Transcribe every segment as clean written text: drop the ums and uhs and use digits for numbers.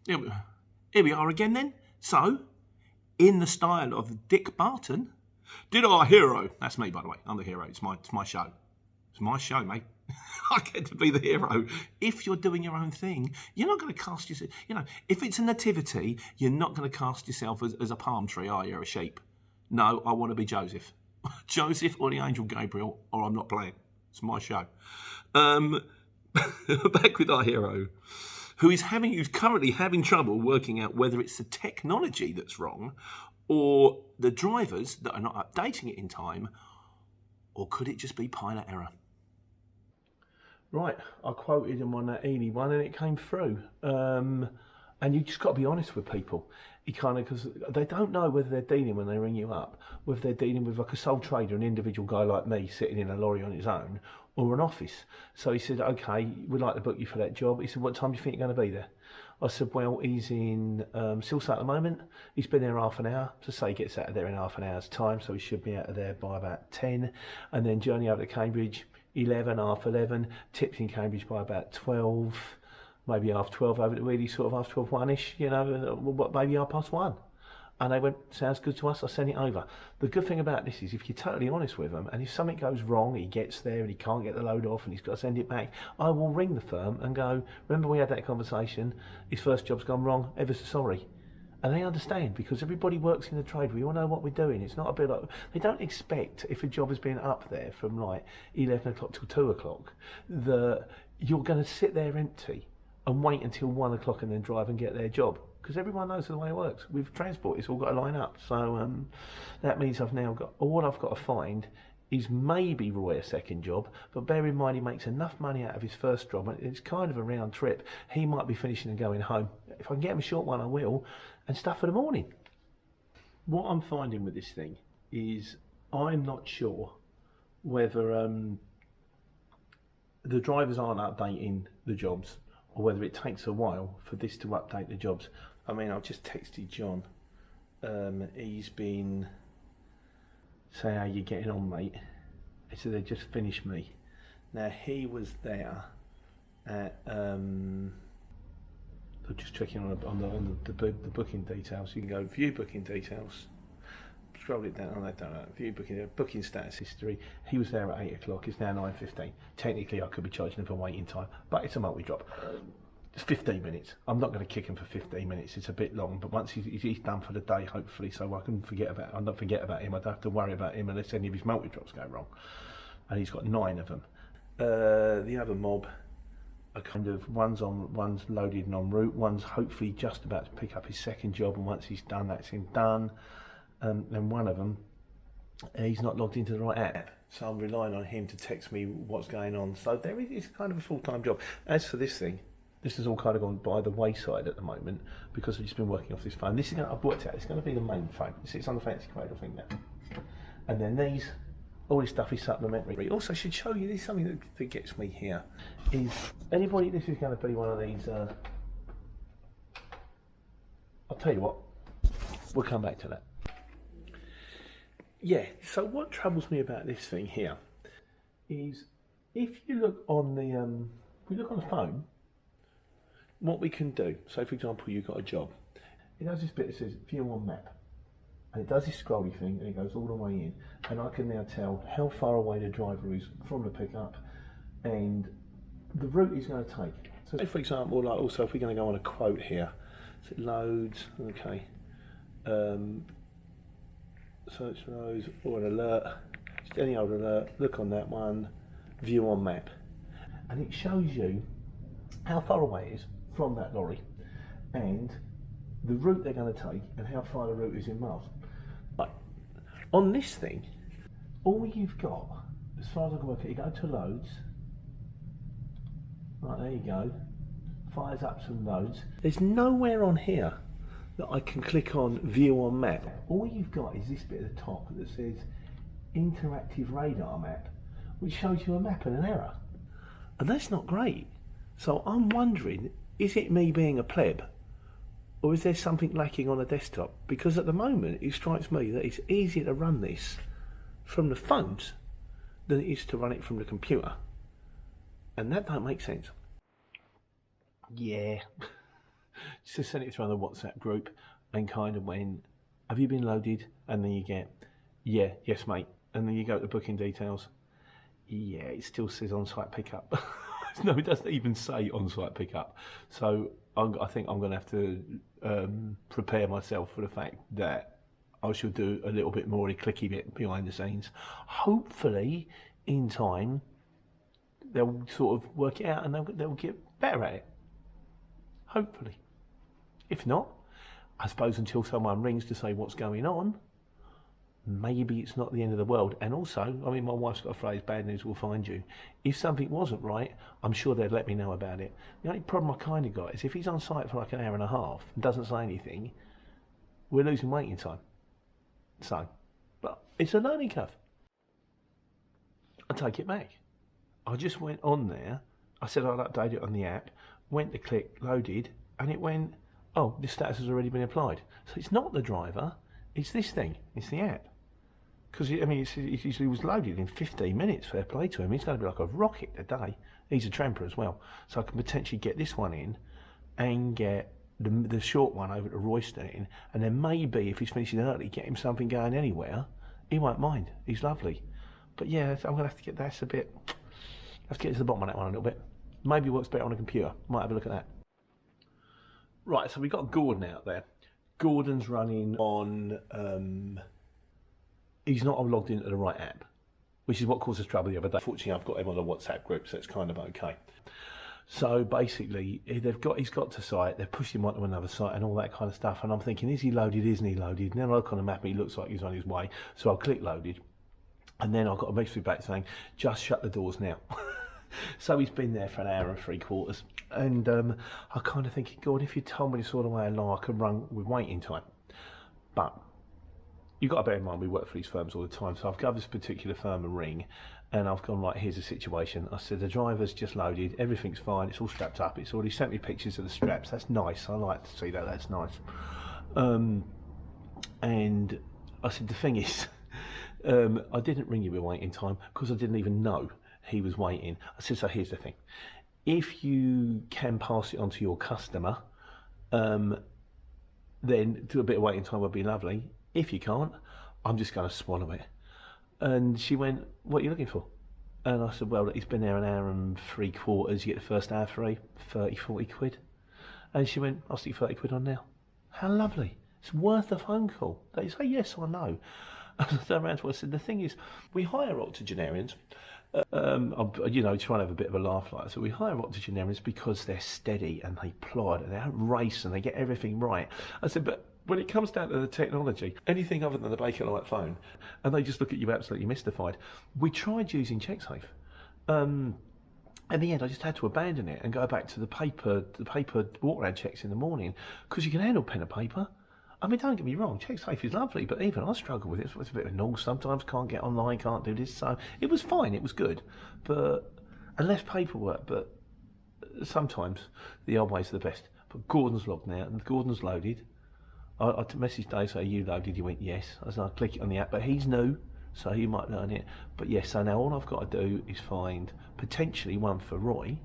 Here we are again then. So, in the style of Dick Barton, did our hero, that's me by the way, I'm the hero, it's my show. It's my show, mate. I get to be the hero. If you're doing your own thing, you're not going to cast yourself, if it's a nativity, you're not going to cast yourself as a palm tree, are you, or a sheep? No, I want to be Joseph. Joseph or the angel Gabriel, or I'm not playing. It's my show. Back with our hero, who's currently having trouble working out whether it's the technology that's wrong, or the drivers that are not updating it in time, or could it just be pilot error? Right, I quoted him on that Ely one and it came through. And you just got to be honest with people. Because they don't know whether they're dealing, when they ring you up, whether they're dealing with like a sole trader, an individual guy like me sitting in a lorry on his own, or an office. So he said, okay, we'd like to book you for that job. He said, what time do you think you're going to be there? I said, well, he's in Silsat at the moment. He's been there half an hour. So say he gets out of there in half an hour's time, so he should be out of there by about 10. And then journey over to Cambridge, 11, half 11. Tips in Cambridge by about 12. Maybe half 12 over to really sort of half 12, 1-ish, maybe half past 1. And they went, sounds good to us, I'll send it over. The good thing about this is if you're totally honest with them, and if something goes wrong, he gets there and he can't get the load off and he's got to send it back, I will ring the firm and go, remember we had that conversation, his first job's gone wrong, ever so sorry. And they understand, because everybody works in the trade, we all know what we're doing. It's not a bit like, they don't expect, if a job has been up there from like 11 o'clock till 2 o'clock, that you're going to sit there empty and wait until 1 o'clock and then drive and get their job, because everyone knows the way it works. With transport, it's all got to line up. So that means I've now got, all I've got to find is maybe Roy a second job, but bear in mind he makes enough money out of his first job, and it's kind of a round trip. He might be finishing and going home. If I can get him a short one, I will, and stuff for the morning. What I'm finding with this thing is I'm not sure whether the drivers aren't updating the jobs, or whether it takes a while for this to update the jobs. I mean, I've just texted John. He's been saying, how you getting on, mate? He said, they just finished me. Now, he was there at, I'm just checking on the booking details. You can go view booking details. Scroll it down, I don't know, view booking status history. He was there at 8 o'clock, it's now 9:15. Technically I could be charging him for waiting time, but it's a multi-drop. It's 15 minutes. I'm not going to kick him for 15 minutes, it's a bit long, but once he's done for the day, hopefully, so I don't forget about him, I don't have to worry about him unless any of his multi-drops go wrong. And he's got 9 of them. The other mob are kind of, one's loaded and en route, one's hopefully just about to pick up his second job, and once he's done, that's him done. And one of them, he's not logged into the right app, so I'm relying on him to text me what's going on. So it's kind of a full-time job. As for this thing, this has all kind of gone by the wayside at the moment, because I've just been working off this phone. This is I've worked out, it's going to be the main phone. It's on the fancy cradle thing now. And then all this stuff is supplementary. Also, I should show you, there's something that gets me here. Is anybody, this is going to be one of these, I'll tell you what, we'll come back to that. Yeah, so what troubles me about this thing here is if you look on the phone, what we can do, so for example you've got a job, it does this bit that says view on map, and it does this scrolly thing and it goes all the way in, and I can now tell how far away the driver is from the pickup and the route he's going to take. So for example, like also if we're going to go on a quote here, so it loads, okay, search those, or an alert, just any old alert, look on that one, view on map, and it shows you how far away it is from that lorry and the route they're going to take and how far the route is in miles. But on this thing, all you've got, as far as I can work it, you go to loads, right, there you go, fires up some loads. There's nowhere on here that I can click on view on map. All you've got is this bit at the top that says interactive radar map, which shows you a map and an error. And that's not great. So I'm wondering, is it me being a pleb, or is there something lacking on a desktop? Because at the moment it strikes me that it's easier to run this from the phones than it is to run it from the computer. And that don't make sense. Yeah. Just sent it through on the WhatsApp group and kind of went, have you been loaded? And then you get, yeah, yes, mate. And then you go to the booking details. Yeah, it still says on-site pickup. No, it doesn't even say on-site pickup. So I think I'm going to have to prepare myself for the fact that I should do a little bit more of a clicky bit behind the scenes. Hopefully, in time, they'll sort of work it out and they'll get better at it. Hopefully. If not, I suppose until someone rings to say what's going on, maybe it's not the end of the world. And also, I mean, my wife's got a phrase, bad news will find you. If something wasn't right, I'm sure they'd let me know about it. The only problem I kind of got is if he's on site for like an hour and a half and doesn't say anything, we're losing waiting time. So, but it's a learning curve. I take it back. I just went on there, I said I'd update it on the app, went to click, loaded, and it went, oh, the status has already been applied. So it's not the driver, it's this thing, it's the app. Because, I mean, he was loaded in 15 minutes, fair play to him. He's going to be like a rocket today. He's a tramper as well. So I can potentially get this one in and get the short one over to Royston in, and then maybe if he's finishing early, get him something going anywhere. He won't mind. He's lovely. But yeah, I'm going to have to get that's a bit. Have to get to the bottom of that one a little bit. Maybe it works better on a computer. Might have a look at that. Right, so we've got Gordon out there. Gordon's running on. He's not logged into the right app, which is what caused us trouble the other day. Fortunately, I've got him on a WhatsApp group, so it's kind of okay. So basically, he's got to site, they've pushed him onto another site and all that kind of stuff. And I'm thinking, is he loaded? Isn't he loaded? And then I look on the map, and he looks like he's on his way. So I'll click loaded. And then I got a message back saying, just shut the doors now. So he's been there for an hour and 3/4. And I kind of thinking, God, if you told me this all the way along, I could run with waiting time. But you've got to bear in mind, we work for these firms all the time. So I've given this particular firm a ring, and I've gone, right, here's the situation. I said, the driver's just loaded, everything's fine, it's all strapped up. It's already sent me pictures of the straps. That's nice. I like to see that. That's nice. And I said, the thing is, I didn't ring you with waiting time because I didn't even know he was waiting. I said, so here's the thing. If you can pass it on to your customer, then do a bit of waiting time would be lovely. If you can't, I'm just going to swallow it. And she went, what are you looking for? And I said, well, he's been there an hour and 3/4. You get the first hour free, 30, 40 quid. And she went, I'll stick 30 quid on now. How lovely. It's worth a phone call. They say yes or no. And I turned around to her and said, the thing is, we hire octogenarians. You know, try and have a bit of a laugh like that. So we hire octogenarians because they're steady and they plod and they don't race and they get everything right. I said, but when it comes down to the technology, anything other than the Bakelite phone, and they just look at you absolutely mystified. We tried using CheckSafe. In the end, I just had to abandon it and go back to the paper walk around checks in the morning because you can handle pen and paper. I mean, don't get me wrong, CheckSafe is lovely, but even I struggle with it. It's a bit of a nog sometimes, can't get online, can't do this. So it was fine, it was good, and less paperwork, but sometimes the old ways are the best. But Gordon's logged now, and Gordon's loaded. I messaged Dave, say, you loaded? He went, yes. I said, I'll click it on the app, but he's new, so he might learn it. But yes, so now all I've got to do is find potentially one for Roy,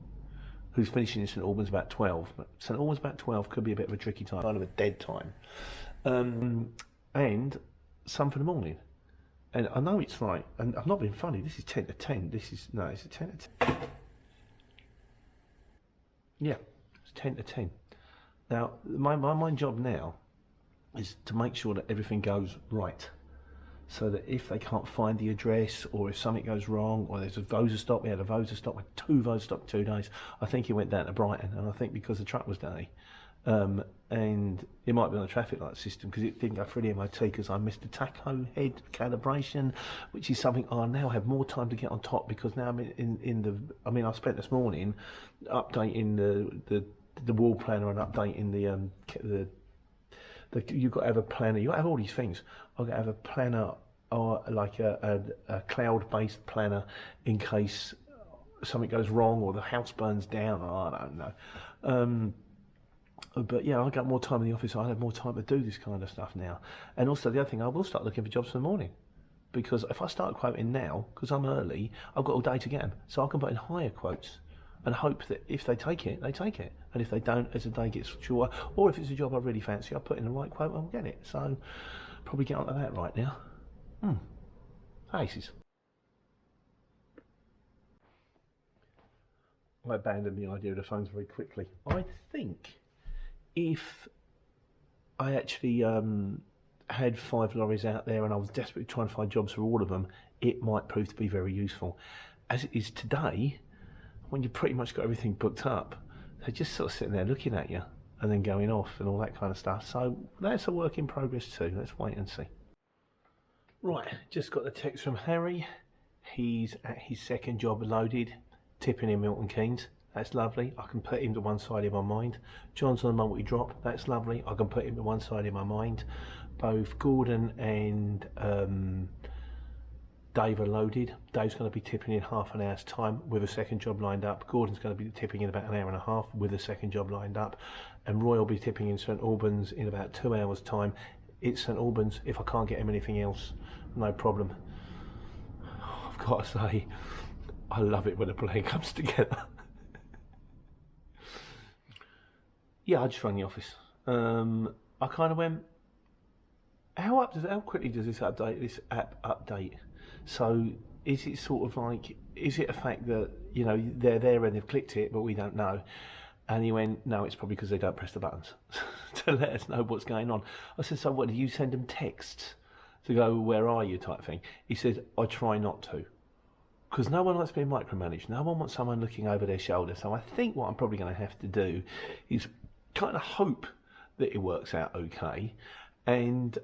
who's finishing in St Albans about 12. But St Albans about 12 could be a bit of a tricky time, kind of a dead time. And some for the morning. And I know it's like, and I've not been funny, this is 10 to 10. It's a 10 to 10. Yeah, it's 10 to 10. Now, my job now is to make sure that everything goes right. So that if they can't find the address, or if something goes wrong, or there's a Voser stop, we had a Voser stop, we had 2 Voser stop in 2 days. I think he went down to Brighton, and I think because the truck was dirty. And it might be on the traffic light system because it didn't go through the MOT because I missed the tacho head calibration, which is something I now have more time to get on top because now I'm I spent this morning updating the wall planner and updating the you've got to have a planner. You got to have all these things. I've got to have a planner or like a cloud-based planner in case something goes wrong or the house burns down. Or I don't know. But yeah, I got more time in the office. I have more time to do this kind of stuff now. And also the other thing, I will start looking for jobs for the morning. Because if I start quoting now, because I'm early, I've got all day to get them. So I can put in higher quotes. and hope that if they take it, they take it. And if they don't, as the day gets shorter, or if it's a job I really fancy, I'll put in the right quote and I'll get it. So probably get onto that right now. Aces. I abandoned the idea of the phones very quickly. I think if I actually had 5 lorries out there and I was desperately trying to find jobs for all of them, it might prove to be very useful. As it is today, when you've pretty much got everything booked up, they're just sort of sitting there looking at you and then going off and all that kind of stuff. So that's a work in progress too. Let's wait and see. Right, just got the text from Harry. He's at his second job loaded, tipping in Milton Keynes. That's lovely. I can put him to one side of my mind. John's on a multi-drop. That's lovely. I can put him to one side of my mind. Both Gordon and Dave are loaded. Dave's going to be tipping in half an hour's time with a second job lined up. Gordon's going to be tipping in about an hour and a half with a second job lined up. And Roy will be tipping in St Albans in about 2 hours' time. It's St Albans. If I can't get him anything else, no problem. I've got to say, I love it when a plan comes together. Yeah, I just rang the office. I kind of went, how quickly does this app update? So is it sort of like, is it a fact that, you know, they're there and they've clicked it, but we don't know? And he went, no, it's probably because they don't press the buttons to let us know what's going on. I said, so what, do you send them texts to go, where are you type thing? He said, I try not to. Because no one likes being micromanaged. No one wants someone looking over their shoulder. So I think what I'm probably going to have to do is kind of hope that it works out okay. And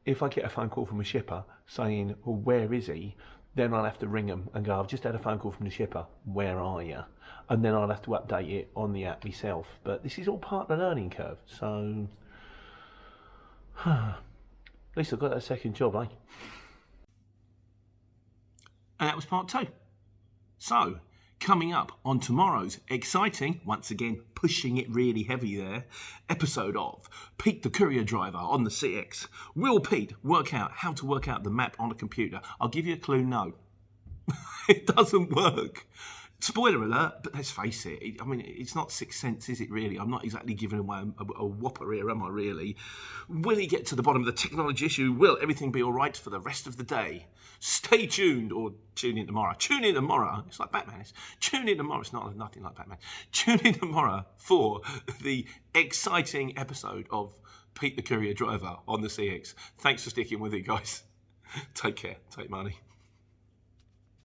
if I get a phone call from a shipper saying, well, where is he? Then I'll have to ring them and go, I've just had a phone call from the shipper. Where are you? And then I'll have to update it on the app myself. But this is all part of the learning curve. So at least I've got that second job, eh? And that was part 2. So, coming up on tomorrow's exciting, once again, pushing it really heavy there, episode of Pete the Courier Driver on the CX. Will Pete work out how to work out the map on a computer? I'll give you a clue, no. It doesn't work. Spoiler alert, but let's face it, I mean, it's not Sixth Sense, is it really? I'm not exactly giving away a whopper here, am I really? Will he get to the bottom of the technology issue? Will everything be all right for the rest of the day? Stay tuned, or tune in tomorrow. Tune in tomorrow. It's like Batman. Tune in tomorrow. It's nothing like Batman. Tune in tomorrow for the exciting episode of Pete the Courier Driver on the CX. Thanks for sticking with it, guys. Take care. Take money.